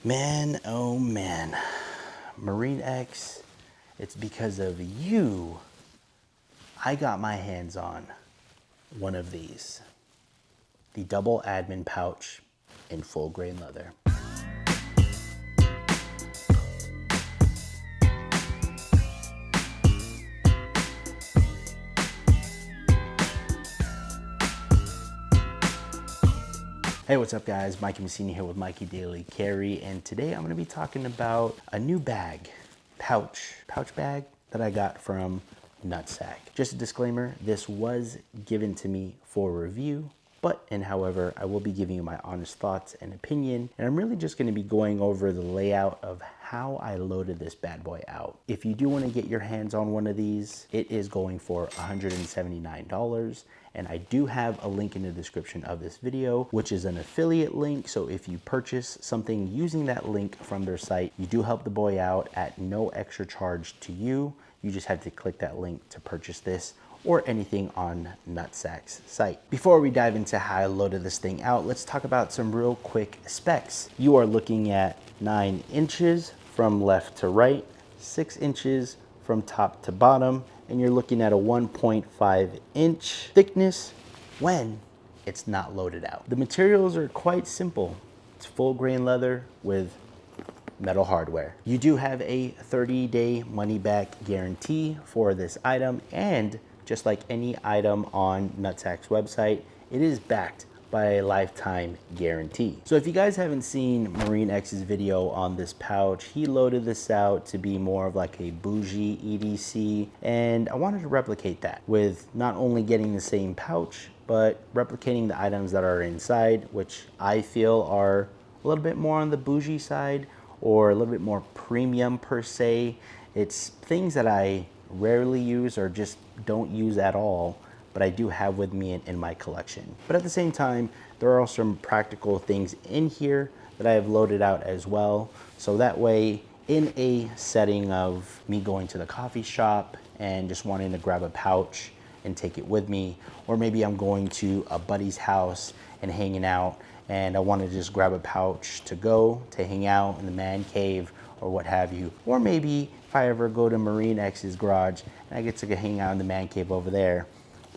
Man, oh man, Marine X, it's because of you I got my hands on one of these. The double admin pouch in full grain leather. Hey, what's up guys? MikeyDC here with Mikeydailycarry, and today I'm going to be talking about a new bag, pouch bag that I got from Nutsac. Just a disclaimer, this was given to me for review, however, I will be giving you my honest thoughts and opinion, and I'm really just going to be going over the layout of how I loaded this bad boy out. If you do want to get your hands on one of these, it is going for $179. And I do have a link in the description of this video, which is an affiliate link. So if you purchase something using that link from their site, you do help the boy out at no extra charge to you. You just have to click that link to purchase this or anything on Nutsac's site. Before we dive into how I loaded this thing out, let's talk about some real quick specs. You are looking at 9 inches from left to right, 6 inches from top to bottom, and you're looking at a 1.5 inch thickness when it's not loaded out. The materials are quite simple. It's full grain leather with metal hardware. You do have a 30-day money-back guarantee for this item, and just like any item on Nutsac's website, it is backed by a lifetime guarantee. So if you guys haven't seen Marine X's video on this pouch, he loaded this out to be more of like a bougie EDC, and I wanted to replicate that with not only getting the same pouch, but replicating the items that are inside, which I feel are a little bit more on the bougie side or a little bit more premium per se. It's things that I rarely use or just don't use at all, but I do have with me in my collection. But at the same time, there are some practical things in here that I have loaded out as well. So that way, in a setting of me going to the coffee shop and just wanting to grab a pouch and take it with me, or maybe I'm going to a buddy's house and hanging out and I want to just grab a pouch to go to hang out in the man cave or what have you. Or maybe if I ever go to Marine X's garage and I get to hang out in the man cave over there,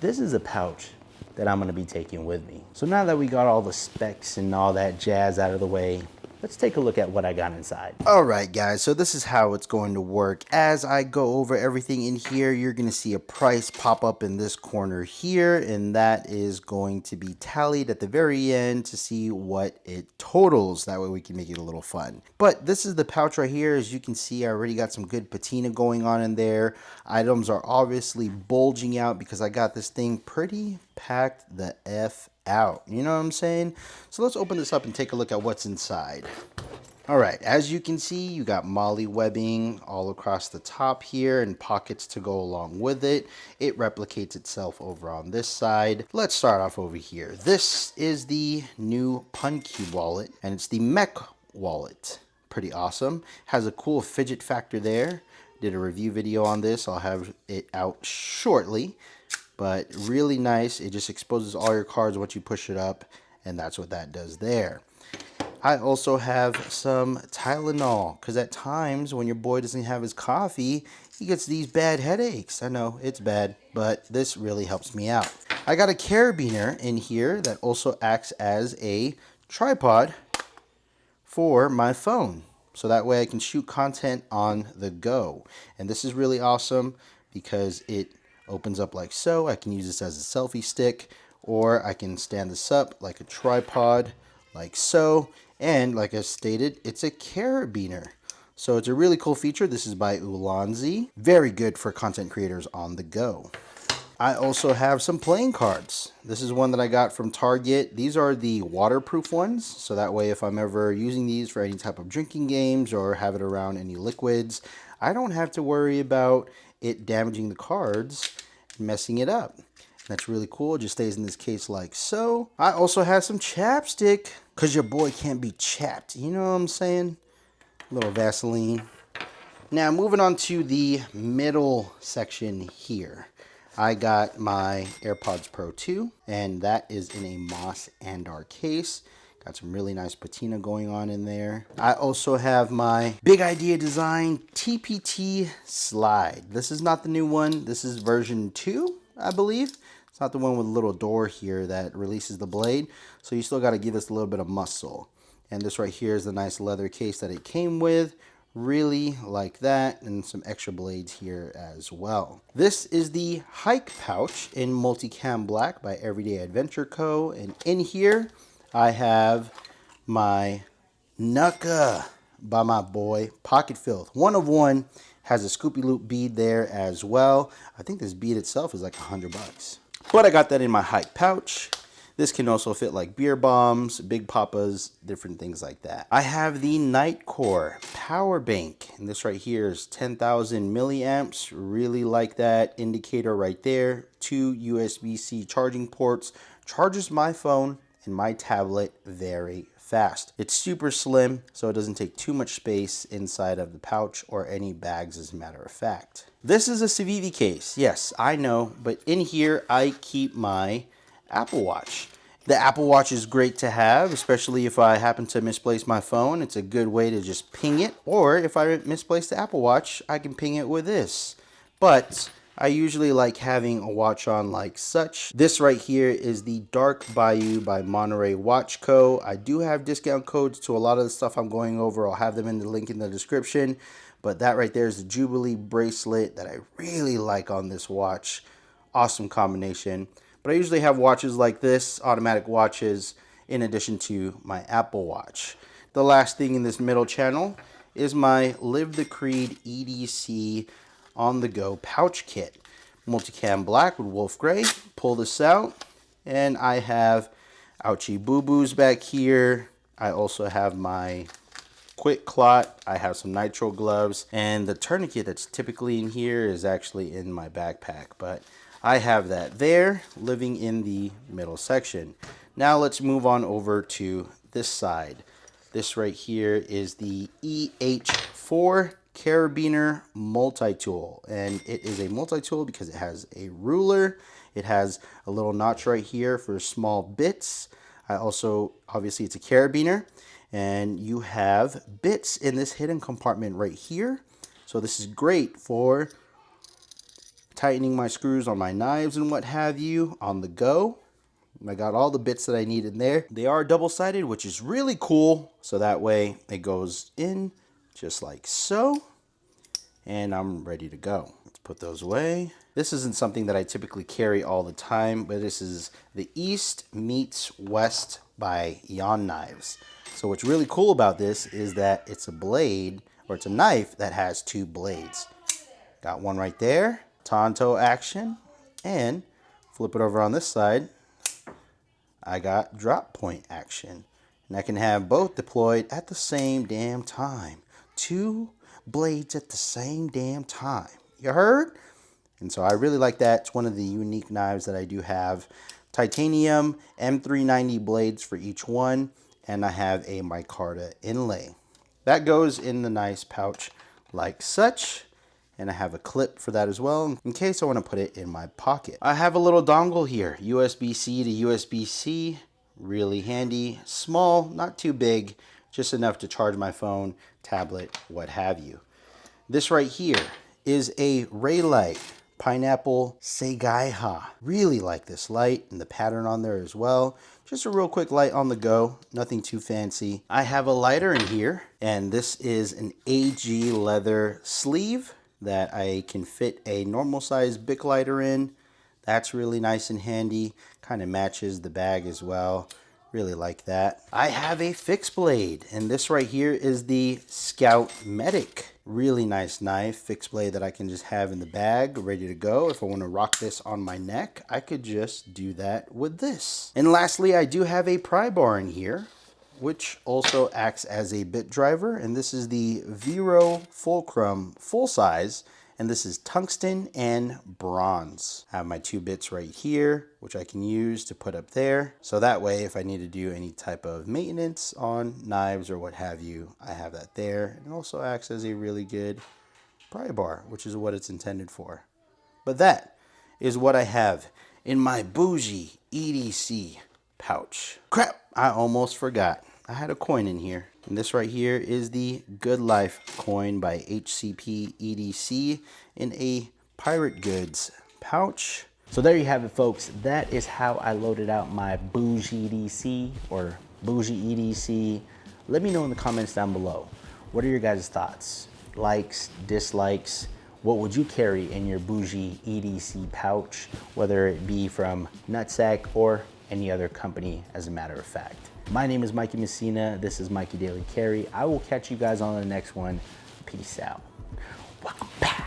this is a pouch that I'm going to be taking with me. So now that we got all the specs and all that jazz out of the way, let's take a look at what I got inside. All right, guys, so this is how it's going to work. As I go over everything in here, you're going to see a price pop up in this corner here, and that is going to be tallied at the very end to see what it totals. That way we can make it a little fun. But this is the pouch right here. As you can see, I already got some good patina going on in there. Items are obviously bulging out because I got this thing pretty packed the F out. You know what I'm saying? So let's open this up and take a look at what's inside. All right, as you can see, you got molly webbing all across the top here and pockets to go along with it. It replicates itself over on this side. Let's start off over here. This is the new Punky wallet, and it's the mech wallet. Pretty awesome. Has a cool fidget factor there. Did a review video on this. I'll have it out shortly. But really nice. It just exposes all your cards once you push it up, and that's what that does there. I also have some Tylenol, because at times when your boy doesn't have his coffee, he gets these bad headaches. I know, it's bad, but this really helps me out. I got a carabiner in here that also acts as a tripod for my phone. So that way I can shoot content on the go. And this is really awesome because it opens up like so. I can use this as a selfie stick, or I can stand this up like a tripod like so. And like I stated, it's a carabiner. So it's a really cool feature. This is by Ulanzi. Very good for content creators on the go. I also have some playing cards. This is one that I got from Target. These are the waterproof ones. So that way if I'm ever using these for any type of drinking games or have it around any liquids, I don't have to worry about it damaging the cards and messing it up. That's really cool. It just stays in this case like so. I also have some chapstick because your boy can't be chapped. You know what I'm saying? A little Vaseline. Now moving on to the middle section here. I got my AirPods Pro 2, and that is in a moss Andar case. Got some really nice patina going on in there. I also have my Big Idea Design TPT slide. This is not the new one. This is version 2, I believe. It's not the one with a little door here that releases the blade. So you still got to give this a little bit of muscle. And this right here is the nice leather case that it came with. Really like that, and some extra blades here as well. This is the hike pouch in multicam black by EverydayHankEDC, and in here I have my Nucka by my boy Pocket Filth. One of one, has a Scoopy Loop bead there as well. I think this bead itself is like $100, but I got that in my hike pouch. This can also fit like beer bombs, big papas, different things like that. I have the Nightcore power bank, and this right here is 10,000 milliamps. Really like that indicator right there. 2 USB-C charging ports. Charges my phone and my tablet very fast. It's super slim, so it doesn't take too much space inside of the pouch or any bags, as a matter of fact. This is a Civivi case. Yes, I know, but in here I keep my Apple Watch. The Apple Watch is great to have, especially if I happen to misplace my phone. It's a good way to just ping it, or if I misplace the Apple Watch, I can ping it with this. But I usually like having a watch on like such. This right here is the Dark Bayou by Monterey Watch Co. I do have discount codes to a lot of the stuff I'm going over. I'll have them in the link in the description. But that right there is the Jubilee bracelet that I really like on this watch. Awesome combination. But I usually have watches like this, automatic watches, in addition to my Apple Watch. The last thing in this middle channel is my Live the Creed EDC on the go pouch kit. Multicam black with wolf gray. Pull this out, and I have ouchie boo-boos back here. I also have my quick clot. I have some nitro gloves, and the tourniquet that's typically in here is actually in my backpack, but I have that there, living in the middle section. Now let's move on over to this side. This right here is the EH4 Carabiner multi-tool, and it is a multi-tool because it has a ruler. It has a little notch right here for small bits. Obviously it's a carabiner, and you have bits in this hidden compartment right here. So this is great for tightening my screws on my knives and what have you on the go. I got all the bits that I need in there. They are double-sided, which is really cool. So that way it goes in just like so, and I'm ready to go. Let's put those away. This isn't something that I typically carry all the time, but this is the East Meets West by Yon Knives. So what's really cool about this is that it's a blade, or it's a knife that has 2 blades. Got one right there, Tonto action, and flip it over on this side, I got drop point action. And I can have both deployed at the same damn time. 2 blades at the same damn time. You heard? And so I really like that. It's one of the unique knives that I do have. Titanium M390 blades for each one, and I have a micarta inlay. That goes in the nice pouch like such. And I have a clip for that as well, in case I want to put it in my pocket. I have a little dongle here, USB-C to USB-C, really handy, small, not too big, just enough to charge my phone, tablet, what have you. This right here is a Raylight Pineapple Segaiha. Really like this light and the pattern on there as well. Just a real quick light on the go, nothing too fancy. I have a lighter in here, and this is an AG leather sleeve that I can fit a normal size Bic lighter in. That's really nice and handy. Kind of matches the bag as well. Really like that. I have a fixed blade, and this right here is the Scout Medic. Really nice knife, fixed blade that I can just have in the bag, ready to go. If I want to rock this on my neck, I could just do that with this. And lastly, I do have a pry bar in here, which also acts as a bit driver, and this is the Vero Fulcrum full size, and this is tungsten and bronze. I have my 2 bits right here, which I can use to put up there, so that way if I need to do any type of maintenance on knives or what have you, I have that there. It also acts as a really good pry bar, which is what it's intended for. But that is what I have in my bougie EDC pouch. Crap, I almost forgot. I had a coin in here. And this right here is the Good Life coin by HCP EDC in a Pirate Goods pouch. So there you have it, folks. That is how I loaded out my bougie DC or bougie EDC. Let me know in the comments down below. What are your guys' thoughts? Likes, dislikes? What would you carry in your bougie EDC pouch, whether it be from Nutsac or any other company, as a matter of fact. My name is Mikey Messina. This is Mikey Daily Carry. I will catch you guys on the next one. Peace out. Welcome back.